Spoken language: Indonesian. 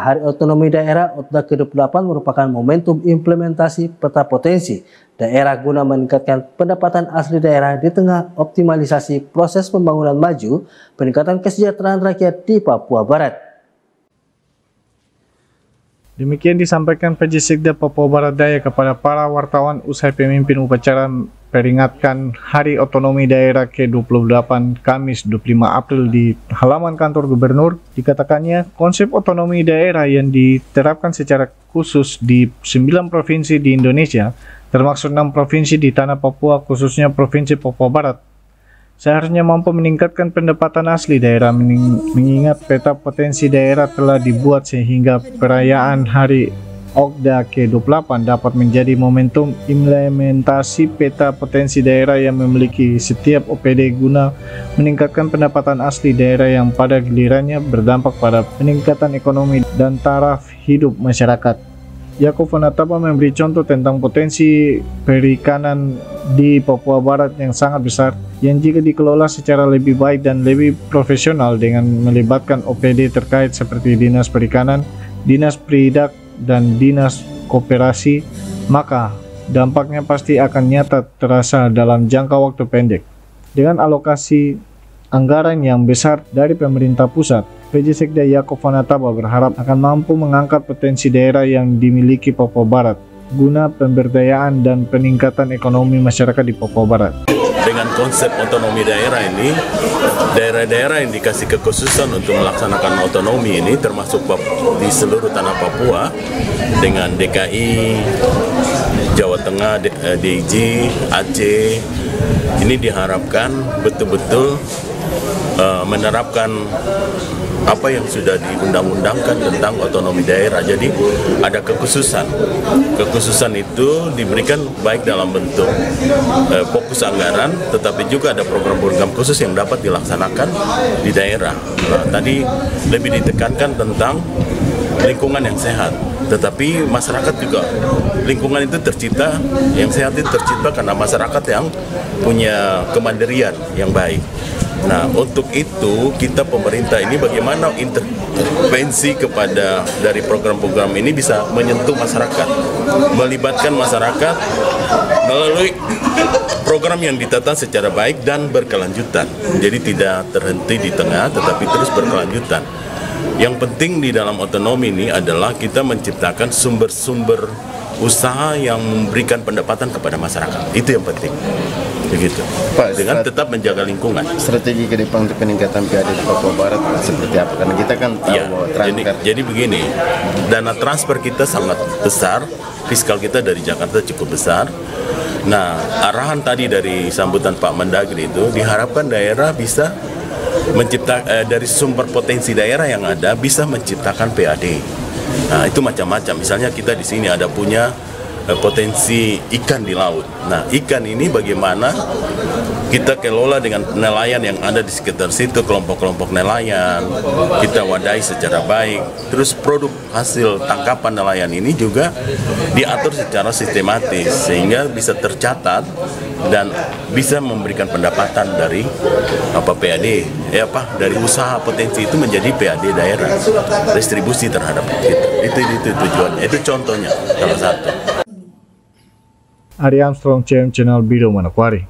Hari Otonomi Daerah OTDA ke-28 merupakan momentum implementasi peta potensi daerah guna meningkatkan pendapatan asli daerah di tengah optimalisasi proses pembangunan maju, peningkatan kesejahteraan rakyat di Papua Barat. Demikian disampaikan PJ Sekda Papua Barat Daya kepada para wartawan usai pemimpin upacara peringatkan Hari Otonomi Daerah ke-28 Kamis 25 April di halaman kantor gubernur. Dikatakannya konsep otonomi daerah yang diterapkan secara khusus di 9 provinsi di Indonesia, termasuk 6 provinsi di tanah Papua, khususnya Provinsi Papua Barat, seharusnya mampu meningkatkan pendapatan asli daerah, mengingat peta potensi daerah telah dibuat sehingga perayaan Hari OTDA ke-28 dapat menjadi momentum implementasi peta potensi daerah yang memiliki setiap OPD guna meningkatkan pendapatan asli daerah yang pada gilirannya berdampak pada peningkatan ekonomi dan taraf hidup masyarakat. Yaakob Wanataba memberi contoh tentang potensi perikanan di Papua Barat yang sangat besar, yang jika dikelola secara lebih baik dan lebih profesional dengan melibatkan OPD terkait seperti Dinas Perikanan, Dinas Peridak, dan Dinas Koperasi, maka dampaknya pasti akan nyata terasa dalam jangka waktu pendek. Dengan alokasi anggaran yang besar dari pemerintah pusat, PJ Sekda Yaakob Wanataba berharap akan mampu mengangkat potensi daerah yang dimiliki Papua Barat guna pemberdayaan dan peningkatan ekonomi masyarakat di Papua Barat. Dengan konsep otonomi daerah ini, daerah-daerah yang dikasih kekhususan untuk melaksanakan otonomi ini termasuk di seluruh tanah Papua dengan DKI, Jawa Tengah, DIJ, Aceh, ini diharapkan betul-betul menerapkan apa yang sudah diundang-undangkan tentang otonomi daerah. Jadi ada kekhususan. Kekhususan itu diberikan baik dalam bentuk fokus anggaran, tetapi juga ada program-program khusus yang dapat dilaksanakan di daerah. Nah, tadi lebih ditekankan tentang lingkungan yang sehat, tetapi masyarakat juga lingkungan itu tercipta, yang sehat itu tercipta karena masyarakat yang punya kemandirian yang baik. Nah, untuk itu kita pemerintah ini bagaimana intervensi kepada dari program-program ini bisa menyentuh masyarakat, melibatkan masyarakat melalui program yang ditata secara baik dan berkelanjutan. Jadi tidak terhenti di tengah, tetapi terus berkelanjutan. Yang penting di dalam otonomi ini adalah kita menciptakan sumber-sumber usaha yang memberikan pendapatan kepada masyarakat. Itu yang penting. Begitu. Pak, dengan tetap menjaga lingkungan. Strategi ke depan untuk peningkatan PAD di Papua Barat seperti apa? Karena kita kan tahu ya, jadi begini, dana transfer kita sangat besar, fiskal kita dari Jakarta cukup besar. Nah, arahan tadi dari sambutan Pak Mendagri itu diharapkan daerah bisa menciptakan dari sumber potensi daerah yang ada bisa menciptakan PAD. Nah, itu macam-macam. Misalnya kita di sini ada punya potensi ikan di laut. Nah, ikan ini bagaimana kita kelola dengan nelayan yang ada di sekitar situ, kelompok-kelompok nelayan, kita wadahi secara baik. Terus produk hasil tangkapan nelayan ini juga diatur secara sistematis sehingga bisa tercatat dan bisa memberikan pendapatan dari PAD, dari usaha potensi itu menjadi PAD daerah, distribusi terhadap itu tujuannya, itu contohnya salah satu. Ari Armstrong, Channel Biru Manokwari.